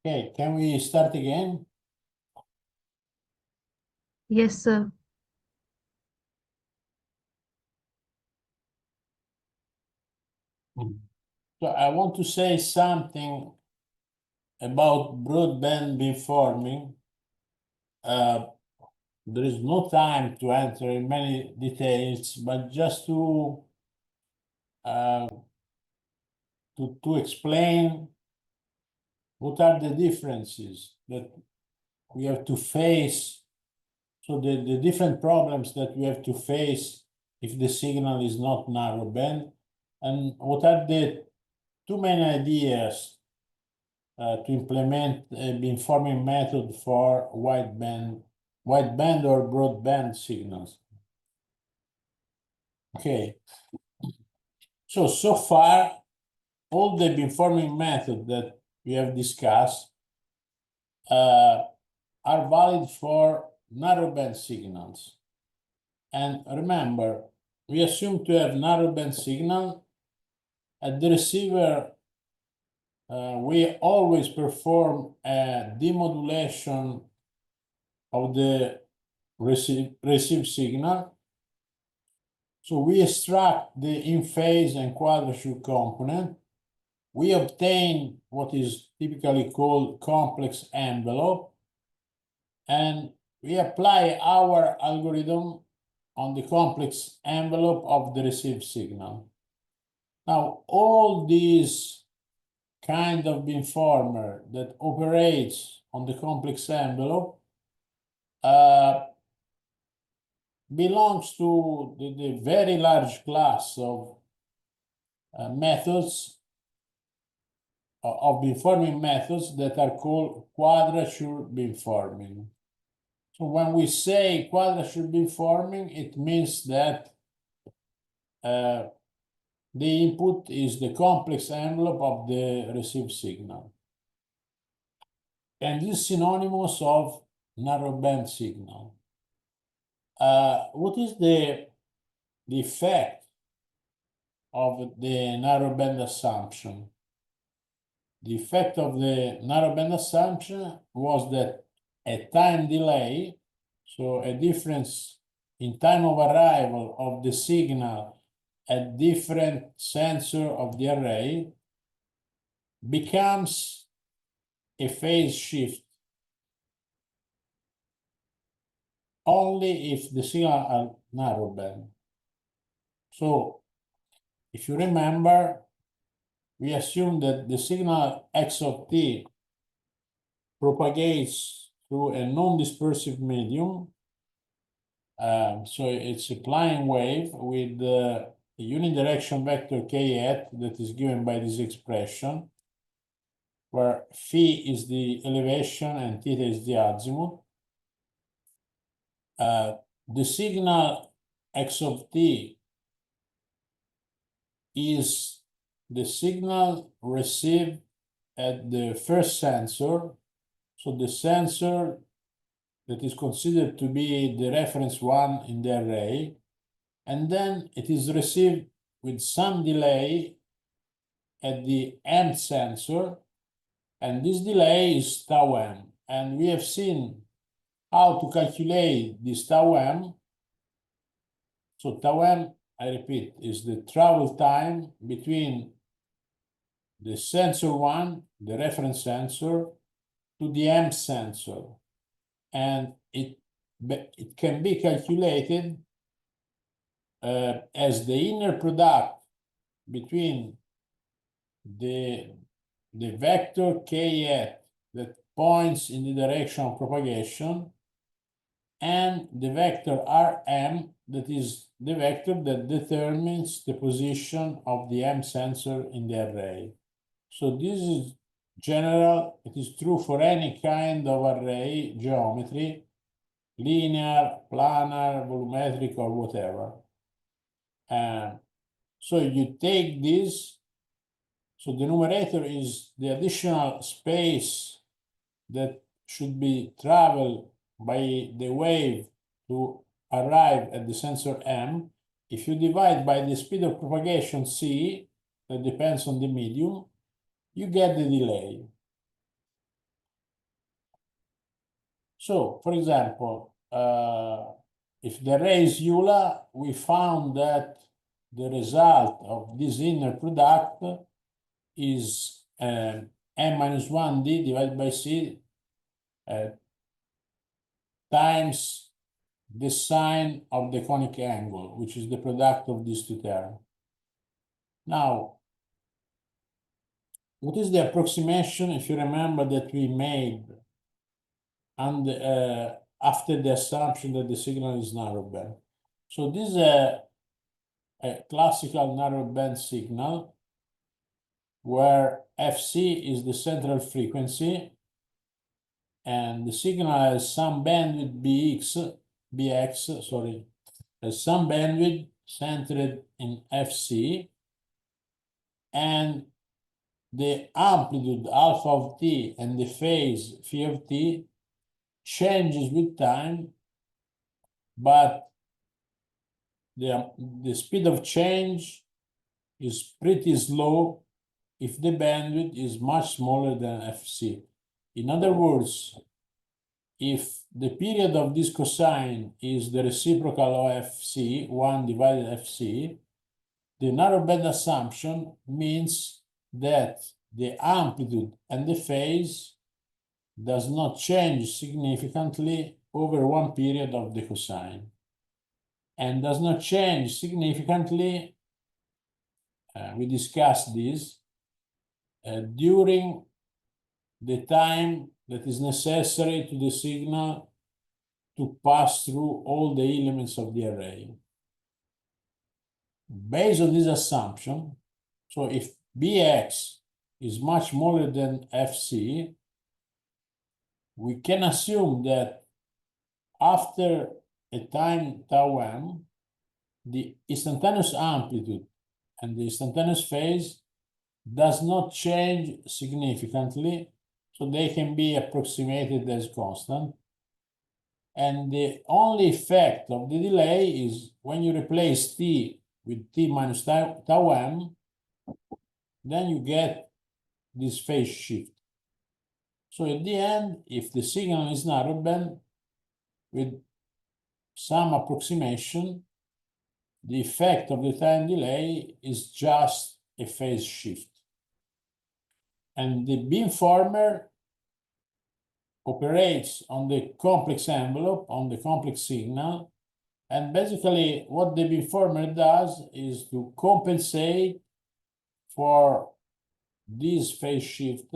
Okay, can we start again? Yes, sir. So I want to say something about broadband beamforming. There is no time to enter in many details, but just to explain what are the differences that we have to face. So the different problems that we have to face if the signal is not narrowband, and what are the two main ideas to implement a beamforming method for wideband or broadband signals. Okay, so far, all the beamforming methods that we have discussed are valid for narrowband signals. And remember, we assume to have narrowband signal. At the receiver, we always perform a demodulation of the receive signal. So we extract the in-phase and quadrature component. We obtain what is typically called complex envelope, and we apply our algorithm on the complex envelope of the received signal. Now, all these kind of beamformer that operates on the complex envelope belongs to the very large class of methods of beamforming methods that are called quadrature beamforming. So when we say quadrature beamforming, it means that the input is the complex envelope of the received signal. And this is synonymous of narrowband signal. What is the effect of the narrowband assumption? The effect of the narrowband assumption was that a time delay, so a difference in time of arrival of the signal at different sensor of the array, becomes a phase shift only if the signal are narrowband. So if you remember, we assume that the signal x of t propagates through a non-dispersive medium. So it's a plane wave with a unidirection vector k hat that is given by this expression, where phi is the elevation and theta is the azimuth. The signal x of t is the signal received at the first sensor. So the sensor that is considered to be the reference one in the array, and then it is received with some delay at the end sensor, and this delay is tau m. And we have seen how to calculate this tau m. So tau m, I repeat, is the travel time between the sensor one, the reference sensor, to the M sensor. And it can be calculated as the inner product between the vector k hat that points in the direction of propagation and the vector rm that is the vector that determines the position of the M sensor in the array. So this is general, it is true for any kind of array geometry, linear, planar, volumetric, or whatever. So you take this, so the numerator is the additional space that should be traveled by the wave to arrive at the sensor M. If you divide by the speed of propagation c, that depends on the medium, you get the delay. So, for example, if the array is Euler, we found that the result of this inner product is n-1d divided by c times the sine of the conic angle, which is the product of these two terms. Now, what is the approximation, if you remember, that we made and after the assumption that the signal is narrowband? So this is a classical narrowband signal where Fc is the central frequency and the signal has some bandwidth Bx, sorry, has some bandwidth centered in Fc, and the amplitude alpha of t and the phase phi of t changes with time, but the speed of change is pretty slow if the bandwidth is much smaller than Fc. In other words, if the period of this cosine is the reciprocal of Fc, 1 divided Fc, the narrowband assumption means that the amplitude and the phase does not change significantly over one period of the cosine, and does not change significantly, we discussed this, during the time that is necessary to the signal to pass through all the elements of the array. Based on this assumption, so if Bx is much smaller than Fc, we can assume that after a time tau m, the instantaneous amplitude and the instantaneous phase does not change significantly, so they can be approximated as constant. And the only effect of the delay is when you replace t with t minus tau m, then you get this phase shift. So at the end, if the signal is narrowband, with some approximation, the effect of the time delay is just a phase shift. And the beamformer operates on the complex envelope, on the complex signal, and basically what the beamformer does is to compensate for this phase shift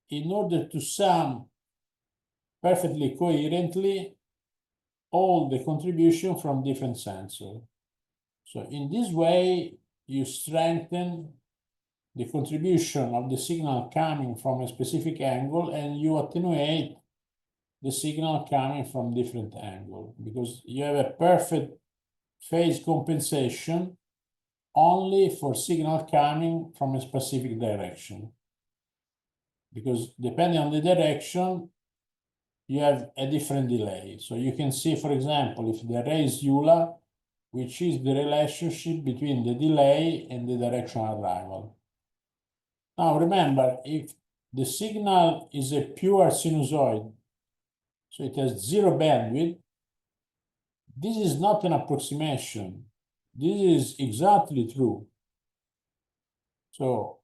in order to sum perfectly coherently all the contribution from different sensors. So in this way, you strengthen the contribution of the signal coming from a specific angle, and you attenuate the signal coming from different angles, because you have a perfect phase compensation only for signal coming from a specific direction. Because depending on the direction, you have a different delay. So you can see, for example, if the array is Euler, which is the relationship between the delay and the directional arrival. Now remember, if the signal is a pure sinusoid, so it has zero bandwidth, this is not an approximation. This is exactly true. So,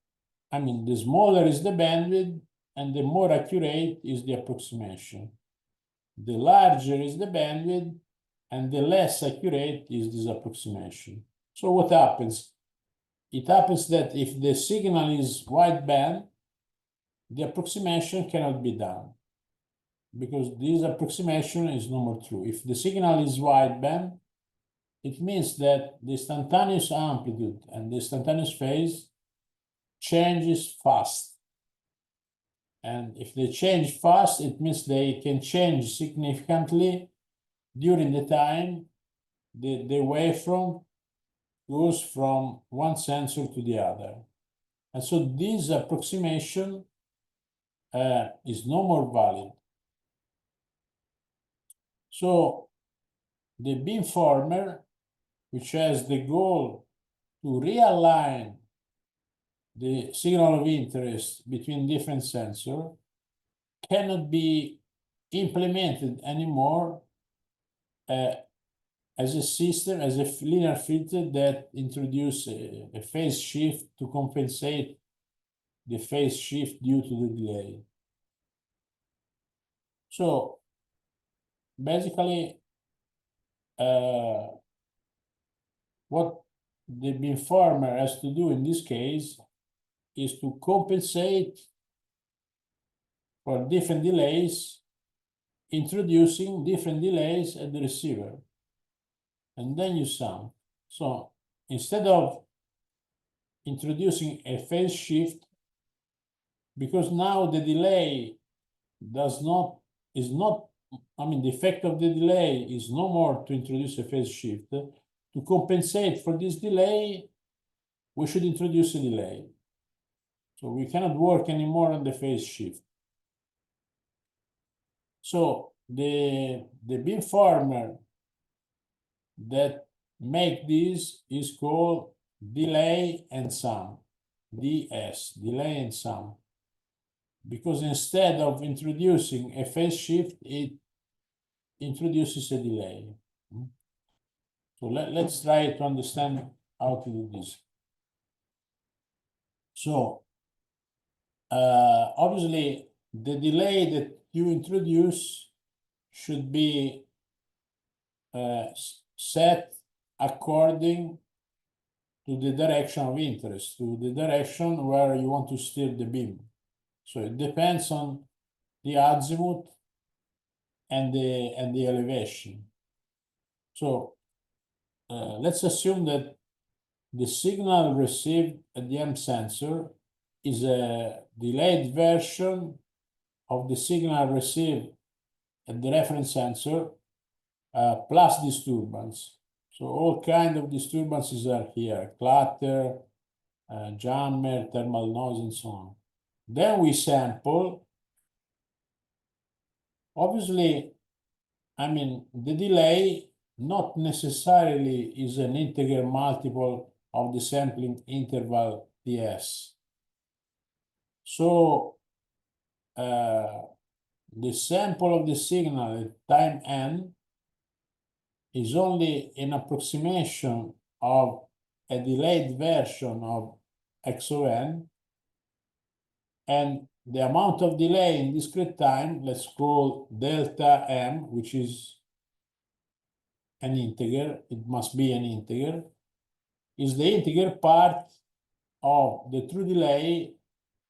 I mean, the smaller is the bandwidth and the more accurate is the approximation. The larger is the bandwidth and the less accurate is this approximation. So what happens? It happens that if the signal is wideband, the approximation cannot be done, because this approximation is no more true. If the signal is wideband, it means that the instantaneous amplitude and the instantaneous phase changes fast. And if they change fast, it means they can change significantly during the time the waveform goes from one sensor to the other. And so this approximation is no more valid. So the beamformer, which has the goal to realign the signal of interest between different sensors, cannot be implemented anymore as a system, as a linear filter that introduce a phase shift to compensate the phase shift due to the delay. So basically, what the beamformer has to do in this case is to compensate for different delays, introducing different delays at the receiver, and then you sum. So instead of introducing a phase shift, because now the delay is not, I mean, the effect of the delay is no more to introduce a phase shift. To compensate for this delay, we should introduce a delay. So we cannot work anymore on the phase shift. So the beamformer that make this is called delay and sum, DS, delay and sum. Because instead of introducing a phase shift, it introduces a delay. So let's try to understand how to do this. So obviously the delay that you introduce should be set according to the direction of interest, to the direction where you want to steer the beam. So it depends on the azimuth and the elevation. So let's assume that the signal received at the M sensor is a delayed version of the signal received at the reference sensor plus disturbance. So all kinds of disturbances are here: clutter, jammer, thermal noise, and so on. Then we sample. Obviously, I mean, the delay not necessarily is an integer multiple of the sampling interval Ts. So the sample of the signal at time n is only an approximation of a delayed version of xon, and the amount of delay in discrete time, let's call delta m, which is an integer, it must be an integer, is the integer part of the true delay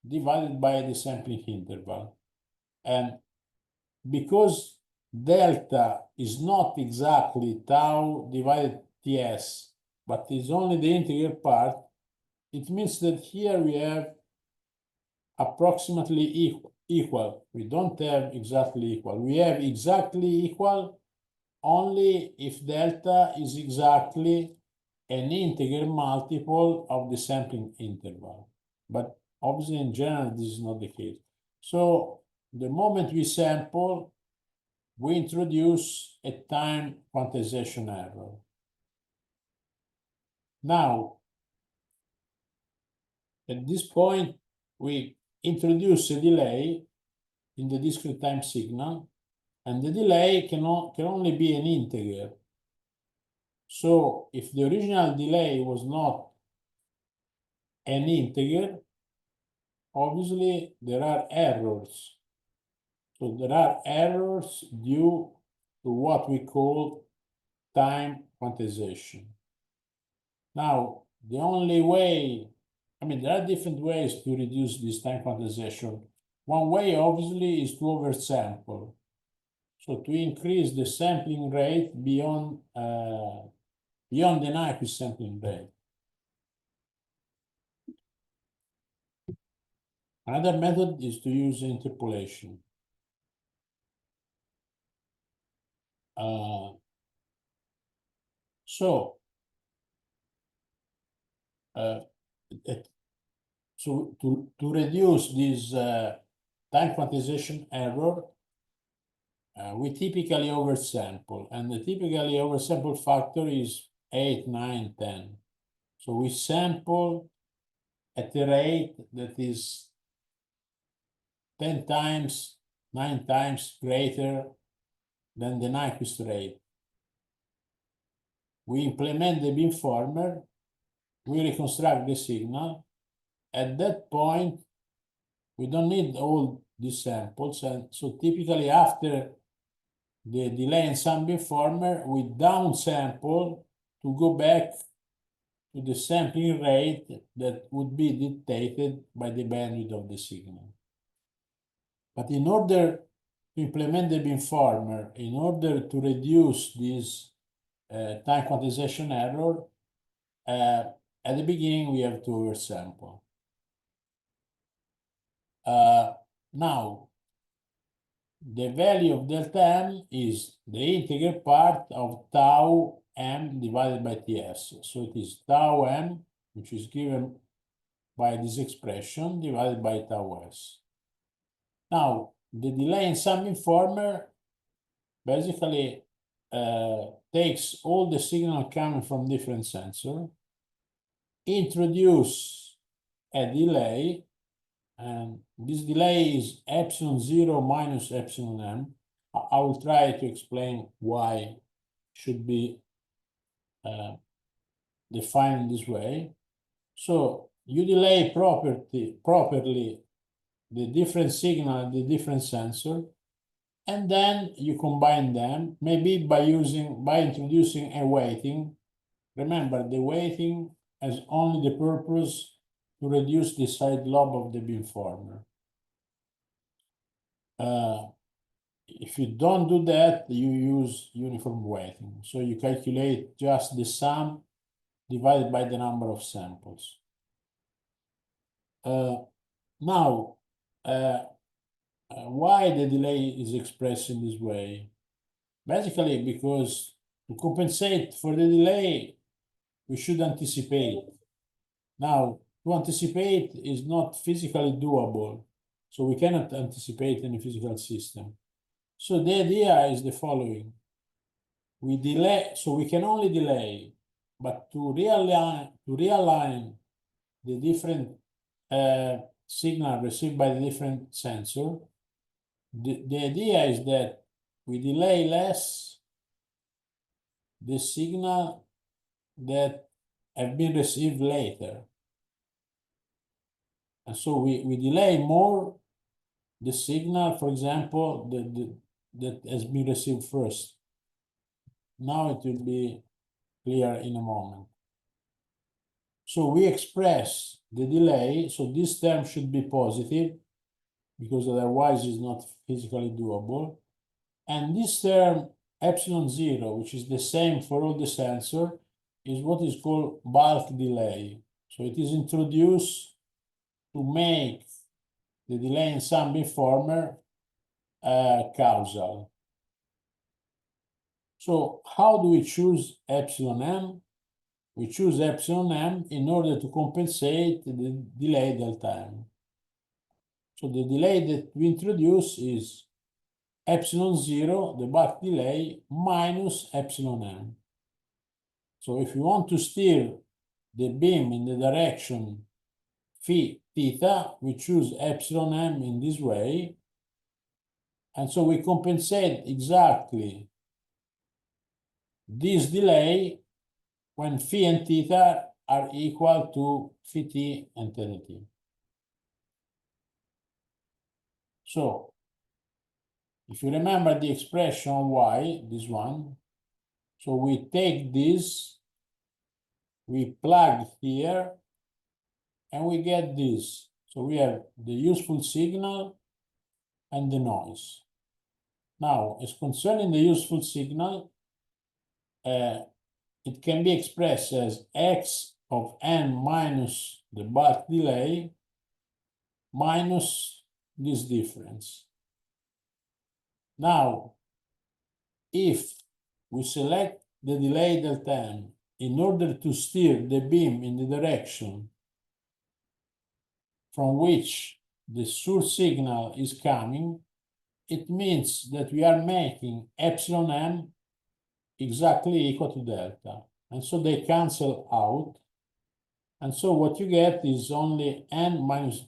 divided by the sampling interval. And because delta is not exactly tau divided Ts, but is only the integer part, it means that here we have approximately equal. We don't have exactly equal. We have exactly equal only if delta is exactly an integer multiple of the sampling interval. But obviously in general, this is not the case. So the moment we sample, we introduce a time quantization error. Now, at this point, we introduce a delay in the discrete time signal, and the delay can only be an integer. So if the original delay was not an integer, obviously there are errors. So there are errors due to what we call time quantization. Now, the only way, I mean, there are different ways to reduce this time quantization. One way, obviously, is to oversample. So to increase the sampling rate beyond the Nyquist sampling rate. Another method is to use interpolation. So to reduce this time quantization error, we typically oversample, and the typically oversample factor is 8, 9, 10. So we sample at a rate that is 10 times 9 times greater than the Nyquist rate. We implement the beamformer, we reconstruct the signal. At that point, we don't need all these samples, and so typically after the delay and sum beamformer, we downsample to go back to the sampling rate that would be dictated by the bandwidth of the signal. But in order to implement the beamformer, in order to reduce this time quantization error, at the beginning we have to oversample. Now, the value of delta m is the integral part of tau m divided by Ts. So it is tau m, which is given by this expression, divided by tau s. Now, the delay and sum beamformer basically takes all the signal coming from different sensors, introduce a delay, and this delay is epsilon 0 minus epsilon m. I will try to explain why it should be defined this way. So you delay properly the different signal and the different sensor, and then you combine them, maybe by introducing a weighting. Remember, the weighting has only the purpose to reduce the side lobe of the beamformer. If you don't do that, you use uniform weighting. So you calculate just the sum divided by the number of samples. Now, why the delay is expressed in this way? Basically, because to compensate for the delay, we should anticipate. Now, to anticipate is not physically doable, so we cannot anticipate any physical system. So the idea is the following. We delay, so we can only delay, but to realign the different signal received by the different sensor, the idea is that we delay less the signal that have been received later. And so we delay more the signal, for example, that has been received first. Now it will be clear in a moment. So we express the delay, so this term should be positive, because otherwise it's not physically doable. And this term, epsilon 0, which is the same for all the sensor, is what is called bulk delay. So it is introduced to make the delay and sum beamformer causal. So how do we choose epsilon m? We choose epsilon m in order to compensate the delay delta m. So the delay that we introduce is epsilon 0, the bulk delay, minus epsilon m. So if you want to steer the beam in the direction phi theta, we choose epsilon m in this way. And so we compensate exactly this delay when phi and theta are equal to phi t and theta t. So if you remember the expression y, this one, so we take this, we plug here, and we get this. So we have the useful signal and the noise. Now, as concerning the useful signal, it can be expressed as x of n minus the bulk delay minus this difference. Now, if we select the delay delta m in order to steer the beam in the direction from which the source signal is coming, it means that we are making epsilon m exactly equal to delta. And so they cancel out. And so what you get is only n minus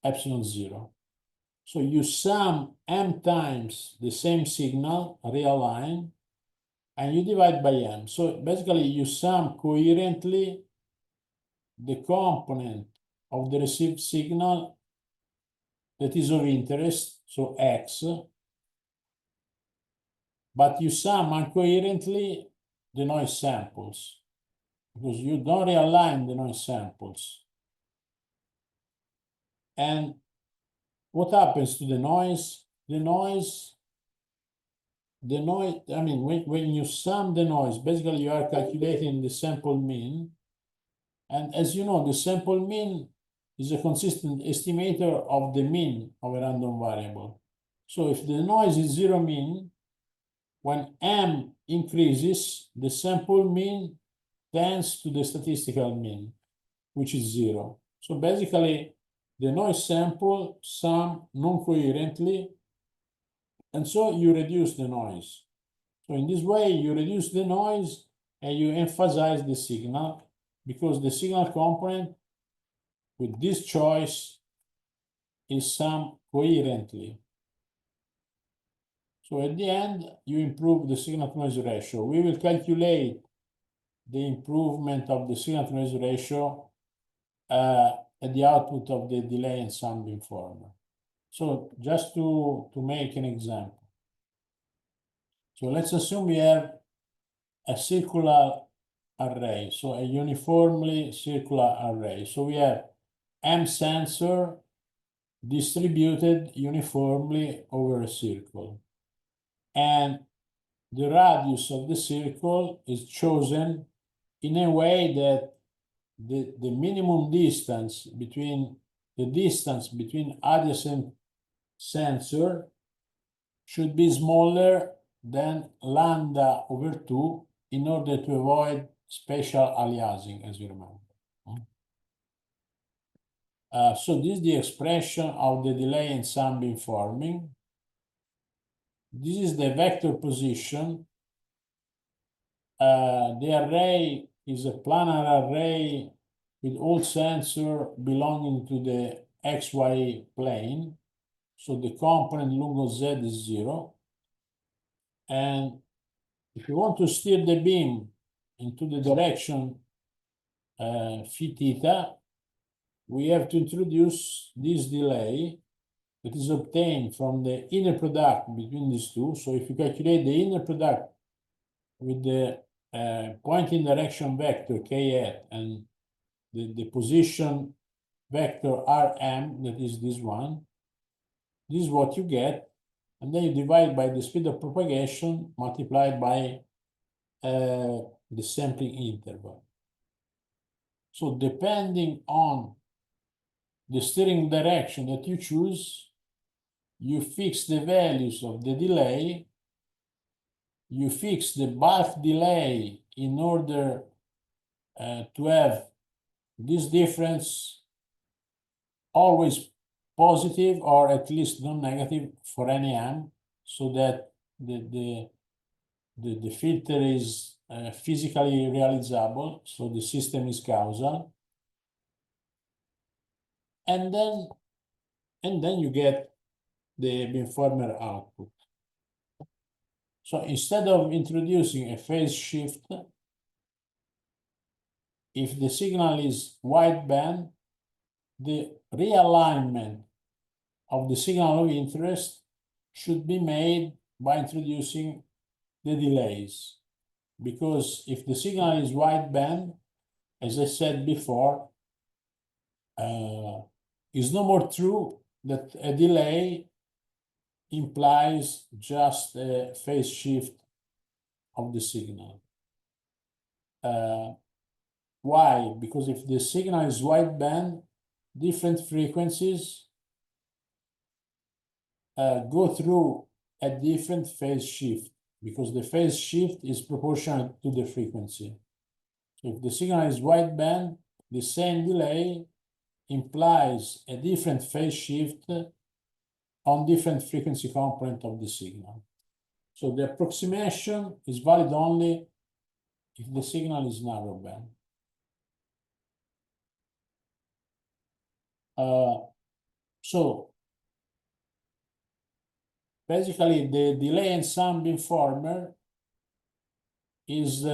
epsilon 0. So you sum m times the same signal, real line, and you divide by m. So basically you sum coherently the component of the received signal that is of interest, so x, but you sum incoherently the noise samples because you don't realign the noise samples. And what happens to the noise? The noise, I mean, when you sum the noise, basically you are calculating the sample mean. And as you know, the sample mean is a consistent estimator of the mean of a random variable. So if the noise is zero mean, when m increases, the sample mean tends to the statistical mean, which is zero. So basically, the noise sample sum non-coherently, and so you reduce the noise. So in this way, you reduce the noise and you emphasize the signal, because the signal component with this choice is summed coherently. So at the end, you improve the signal-to-noise ratio. We will calculate the improvement of the signal-to-noise ratio at the output of the delay and sum beamformer. So just to make an example. So let's assume we have a circular array, so a uniformly circular array. So we have m sensor distributed uniformly over a circle. And the radius of the circle is chosen in a way that the minimum distance between adjacent sensor should be smaller than lambda over 2 in order to avoid spatial aliasing, as you remember. So this is the expression of the delay and sum beamforming. This is the vector position. The array is a planar array with all sensors belonging to the XY plane. So the component lungo Z is 0. And if you want to steer the beam into the direction phi theta, we have to introduce this delay that is obtained from the inner product between these two. So if you calculate the inner product with the pointing direction vector k hat and the position vector rm, that is this one, this is what you get, and then you divide by the speed of propagation multiplied by the sampling interval. So depending on the steering direction that you choose, you fix the values of the delay, you fix the bulk delay in order to have this difference always positive or at least non-negative for any m, so that the filter is physically realizable, so the system is causal. And then you get the beamformer output. So instead of introducing a phase shift, if the signal is wideband, the realignment of the signal of interest should be made by introducing the delays. Because if the signal is wideband, as I said before, it's no more true that a delay implies just a phase shift of the signal. Why? Because if the signal is wideband, different frequencies go through a different phase shift, because the phase shift is proportional to the frequency. So if the signal is wideband, the same delay implies a different phase shift on different frequency component of the signal. So the approximation is valid only if the signal is narrowband. So basically the delay and sum beamformer is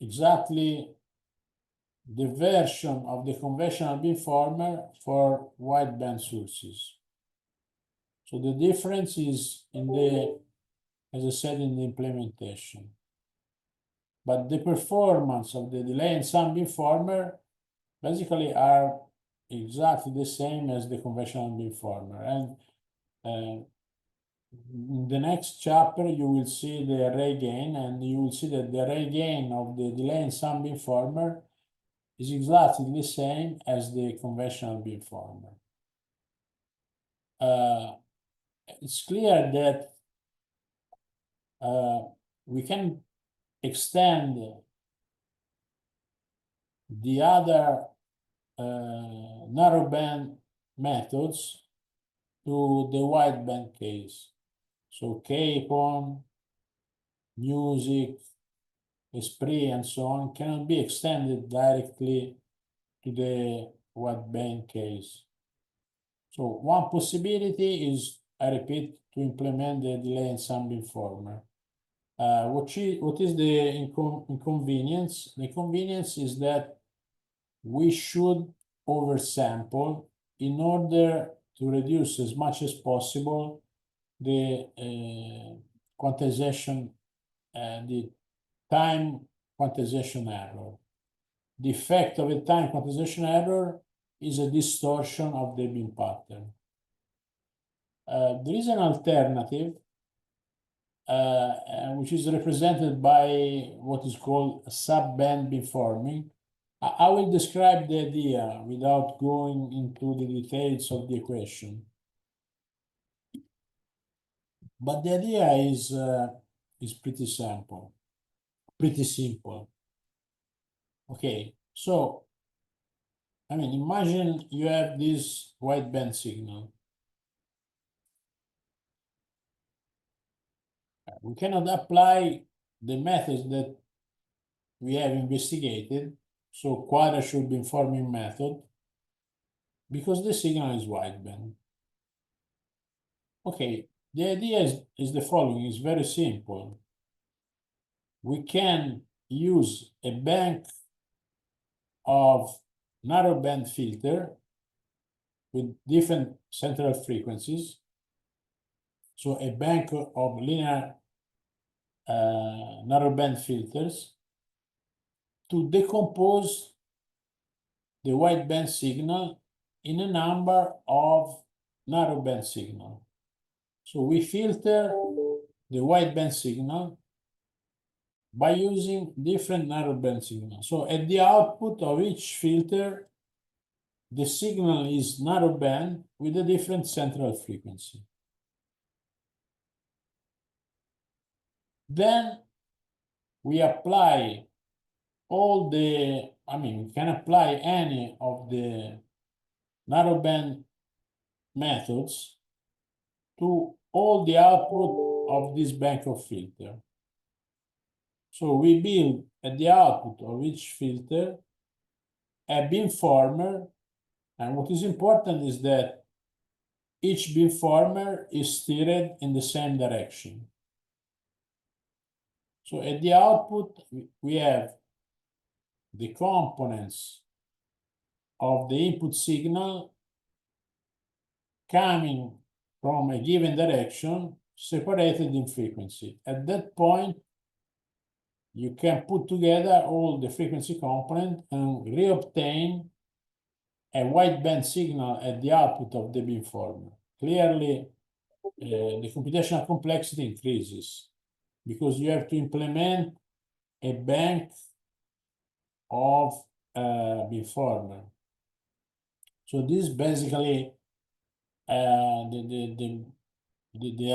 exactly the version of the conventional beamformer for wideband sources. So the difference is in the, as I said, in the implementation. But the performance of the delay and sum beamformer basically are exactly the same as the conventional beamformer. And in the next chapter, you will see the array gain, and you will see that the array gain of the delay and sum beamformer is exactly the same as the conventional beamformer. It's clear that we can extend the other narrowband methods to the wideband case. So Capon, music, Esprit, and so on cannot be extended directly to the wideband case. So one possibility is, I repeat, to implement the delay and sum beamformer. What is the inconvenience? The inconvenience is that we should oversample in order to reduce as much as possible the quantization, the time quantization error. The effect of a time quantization error is a distortion of the beam pattern. There is an alternative which is represented by what is called subband beamforming. I will describe the idea without going into the details of the equation. But the idea is pretty simple. Okay, so I mean, imagine you have this wideband signal. We cannot apply the methods that we have investigated, so quadrature beamforming method, because the signal is wideband. Okay, the idea is the following, it's very simple. We can use a bank of narrowband filter with different central frequencies. So a bank of linear narrowband filters to decompose the wideband signal in a number of narrowband signal. So we filter the wideband signal by using different narrowband signals. So at the output of each filter, the signal is narrowband with a different central frequency. Then we apply all the, I mean, we can apply any of the narrowband methods to all the output of this bank of filter. So we build at the output of each filter a beamformer, and what is important is that each beamformer is steered in the same direction. So at the output, we have the components of the input signal coming from a given direction, separated in frequency. At that point, you can put together all the frequency component and reobtain a wideband signal at the output of the beamformer. Clearly, the computational complexity increases because you have to implement a bank of beamformer. So this is basically the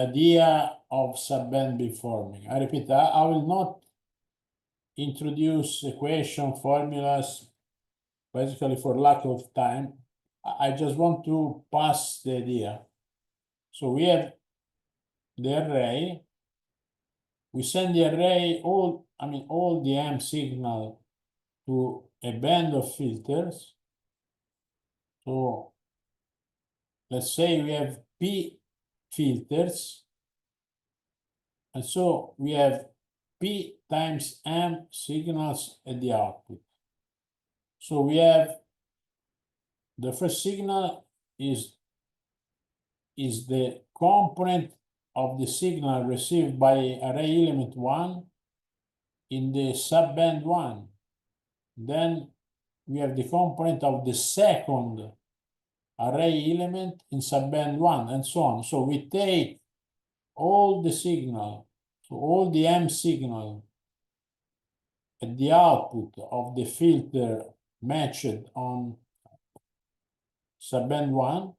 idea of subband beamforming. I repeat, I will not introduce equation formulas basically for lack of time. I just want to pass the idea. So we have the array. We send the array all the M signal to a band of filters. So let's say we have P filters. And so we have P times M signals at the output. So we have the first signal is the component of the signal received by array element 1 in the subband 1. Then we have the component of the second array element in subband 1, and so on. So we take all the signal, so all the M signal at the output of the filter matched on subband 1.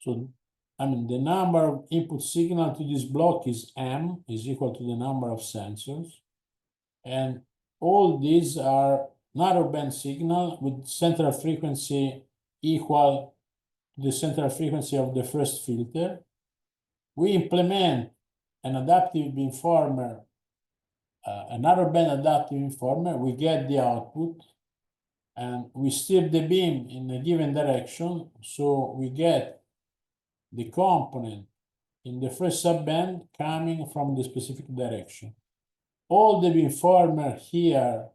So, I mean, the number of input signal to this block is M, is equal to the number of sensors. And all these are narrowband signal with central frequency equal to the central frequency of the first filter. We implement an adaptive beamformer, a narrowband adaptive beamformer. We get the output, and we steer the beam in a given direction, so we get the component in the first subband coming from the specific direction. All the beamformer here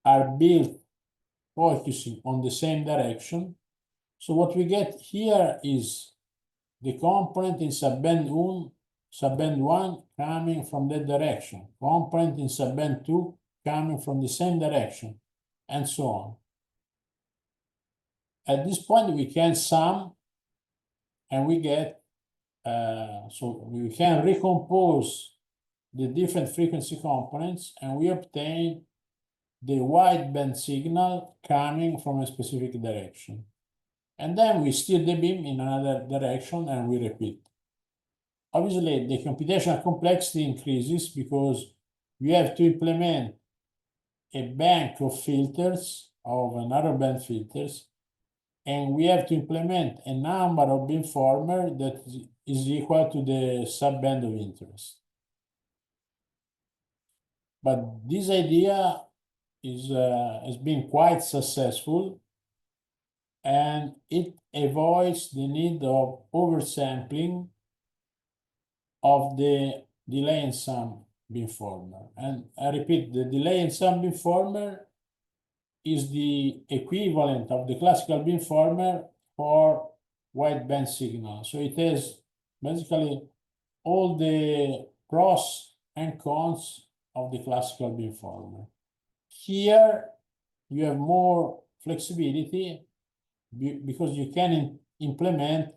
are built focusing on the same direction. So what we get here is the component in subband 1 coming from that direction, component in subband 2 coming from the same direction, and so on. At this point, we can sum, and we get, so we can recompose the different frequency components, and we obtain the wideband signal coming from a specific direction. And then we steer the beam in another direction, and we repeat. Obviously, the computational complexity increases because we have to implement a bank of filters, of narrowband filters, and we have to implement a number of beamformer that is equal to the subband of interest. But this idea has been quite successful, and it avoids the need of oversampling of the delay and sum beamformer. And I repeat, the delay and sum beamformer is the equivalent of the classical beamformer for wideband signal. So it has basically all the pros and cons of the classical beamformer. Here you have more flexibility because you can implement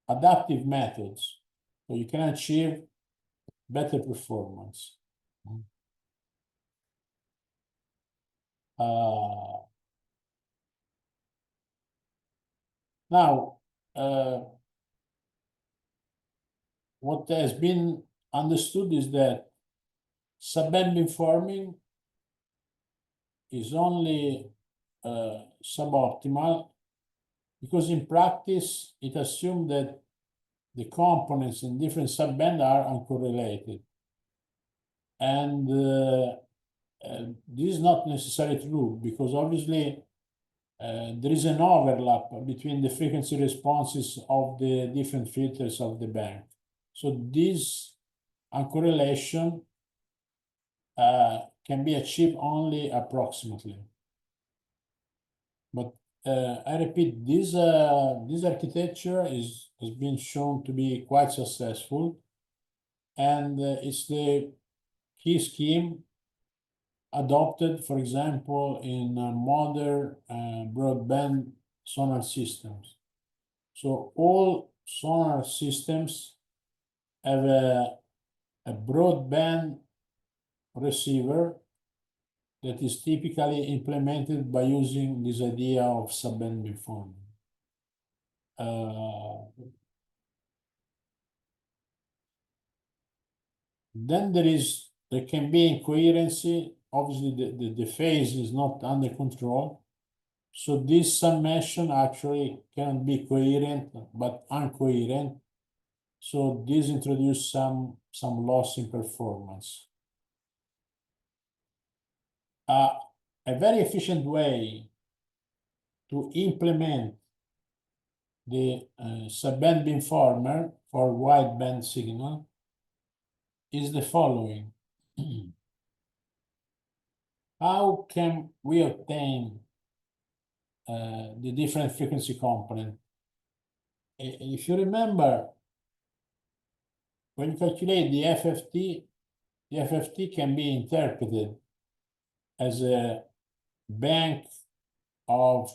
adaptive methods, so you can achieve better performance. Now, what has been understood is that subband beamforming is only suboptimal because in practice it assumes that the components in different subband are uncorrelated. And this is not necessarily true because obviously there is an overlap between the frequency responses of the different filters of the bank. So this uncorrelation can be achieved only approximately. But I repeat, this architecture has been shown to be quite successful, and it's the key scheme adopted, for example, in modern broadband sonar systems. So all sonar systems have a broadband receiver that is typically implemented by using this idea of subband beamforming. Then there can be incoherency. Obviously, the phase is not under control. So this summation actually can be coherent, but uncoherent. So this introduces some loss in performance. A very efficient way to implement the subband beamformer for wideband signal is the following. How can we obtain the different frequency component? If you remember, when you calculate the FFT can be interpreted as a bank of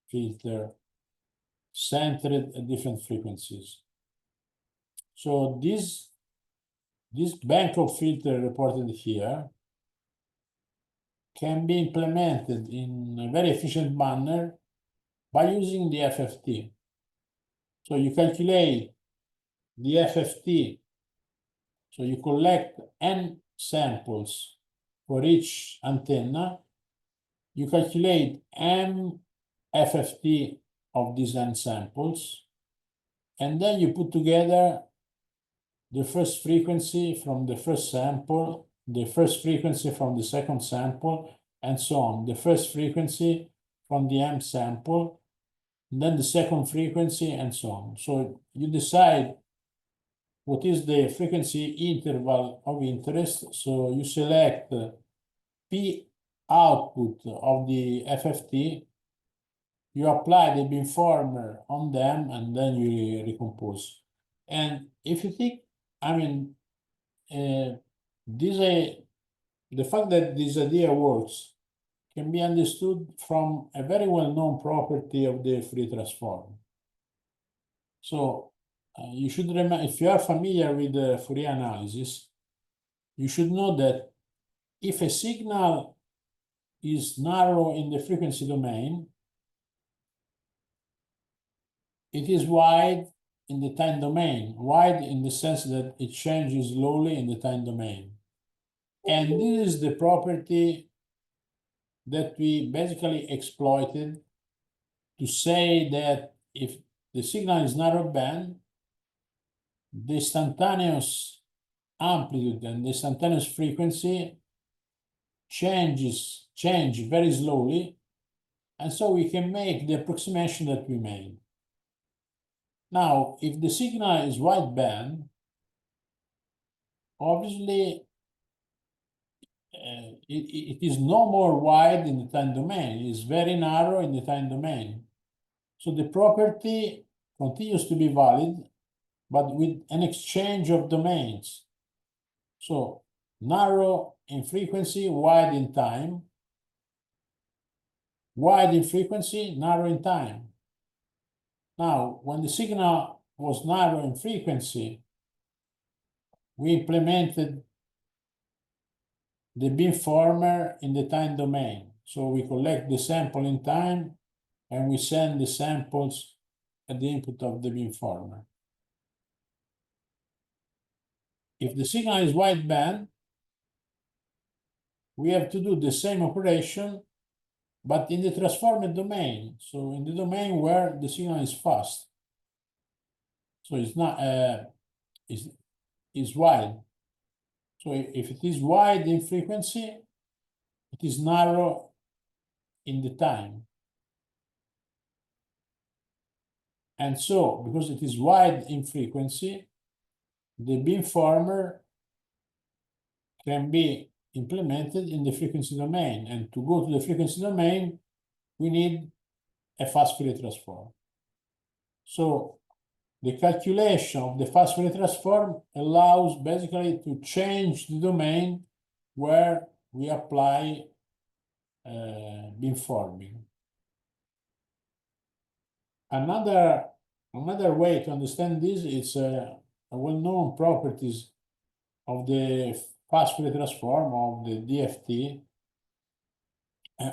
filter centered at different frequencies. So this bank of filter reported here can be implemented in a very efficient manner by using the FFT. So you calculate the FFT, so you collect n samples for each antenna, you calculate m FFT of these n samples, and then you put together the first frequency from the first sample, the first frequency from the second sample, and so on. The first frequency from the M sample, and then the second frequency, and so on. So you decide what is the frequency interval of interest. So you select P output of the FFT, you apply the beamformer on them, and then you recompose. And if you think, I mean, the fact that this idea works can be understood from a very well-known property of the Fourier transform. So you should remember, if you are familiar with the Fourier analysis, you should know that if a signal is narrow in the frequency domain, it is wide in the time domain, wide in the sense that it changes slowly in the time domain. And this is the property that we basically exploited to say that if the signal is narrow band, the instantaneous amplitude and the instantaneous frequency change very slowly, and so we can make the approximation that we made. Now, if the signal is wideband, obviously it is no more wide in the time domain. It is very narrow in the time domain. So the property continues to be valid, but with an exchange of domains. So narrow in frequency, wide in time, wide in frequency, narrow in time. Now, when the signal was narrow in frequency, we implemented the beamformer in the time domain. So we collect the sample in time, and we send the samples at the input of the beamformer. If the signal is wideband, we have to do the same operation, but in the transformed domain. So in the domain where the signal is fast. So it's not is wide. So if it is wide in frequency, it is narrow in the time. And so, because it is wide in frequency, the beamformer can be implemented in the frequency domain. And to go to the frequency domain, we need a fast Fourier transform. So the calculation of the fast Fourier transform allows basically to change the domain where we apply beamforming. Another way to understand this is a well-known properties of the fast Fourier transform of the DFT.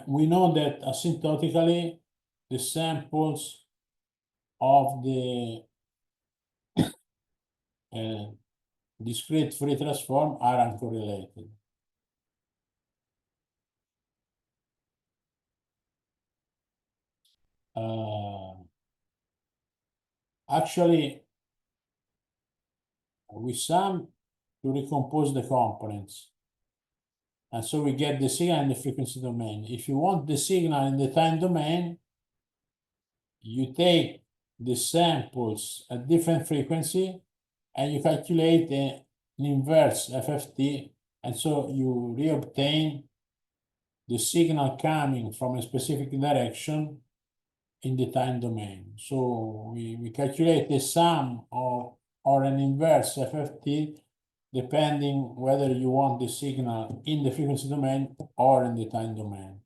We know that asymptotically the samples of the discrete Fourier transform are uncorrelated. Actually, we sum to recompose the components. And so we get the signal in the frequency domain. If you want the signal in the time domain, you take the samples at different frequency, and you calculate an inverse FFT, and so you reobtain the signal coming from a specific direction in the time domain. So we calculate the sum of or an inverse FFT depending whether you want the signal in the frequency domain or in the time domain.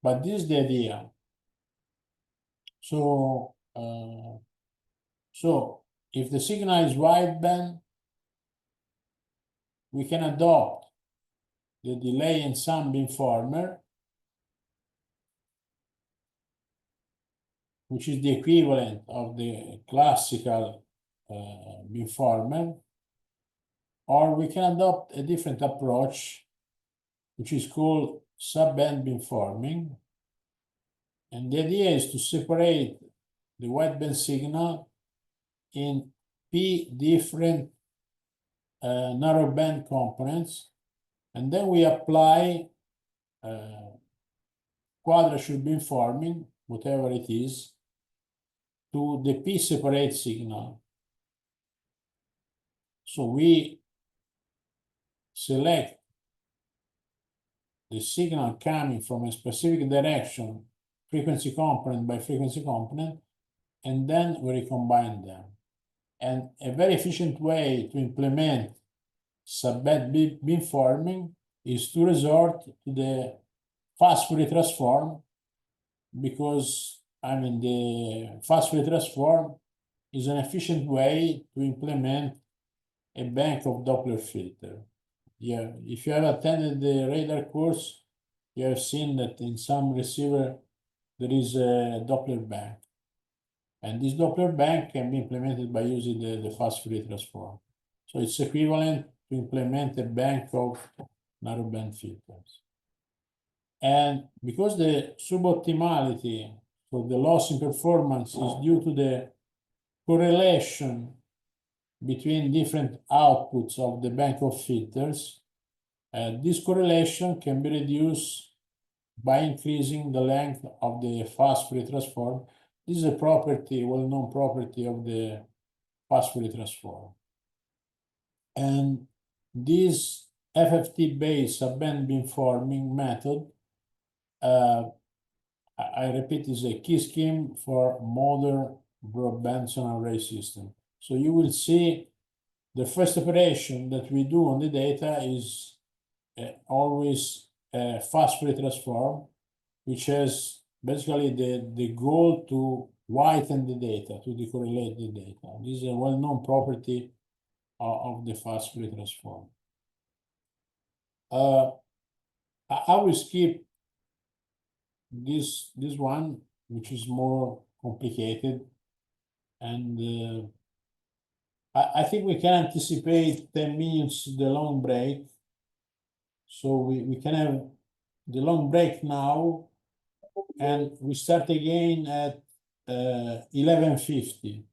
But this is the idea. So if the signal is wideband, we can adopt the delay and sum beamformer, which is the equivalent of the classical beamformer, or we can adopt a different approach, which is called subband beamforming. And the idea is to separate the wideband signal in P different narrowband components, and then we apply quadrature beamforming, whatever it is, to the P separate signal. So we select the signal coming from a specific direction, frequency component by frequency component, and then we recombine them. And a very efficient way to implement subband beamforming is to resort to the fast Fourier transform, because the fast Fourier transform is an efficient way to implement a bank of Doppler filter. Yeah, if you have attended the radar course, you have seen that in some receiver there is a Doppler bank. And this Doppler bank can be implemented by using the fast Fourier transform. So it's equivalent to implement a bank of narrowband filters. And because the suboptimality, so the loss in performance, is due to the correlation between different outputs of the bank of filters, this correlation can be reduced by increasing the length of the fast Fourier transform. This is a property, well-known property of the fast Fourier transform. And this FFT-based subband beamforming method, I repeat, is a key scheme for modern broadband sonar array system. So you will see the first operation that we do on the data is always a fast Fourier transform, which has basically the goal to whiten the data, to decorrelate the data. This is a well-known property of the fast Fourier transform. I will skip this one, which is more complicated, and I think we can anticipate 10 minutes the long break. So we can have the long break now, and we start again at 11:50.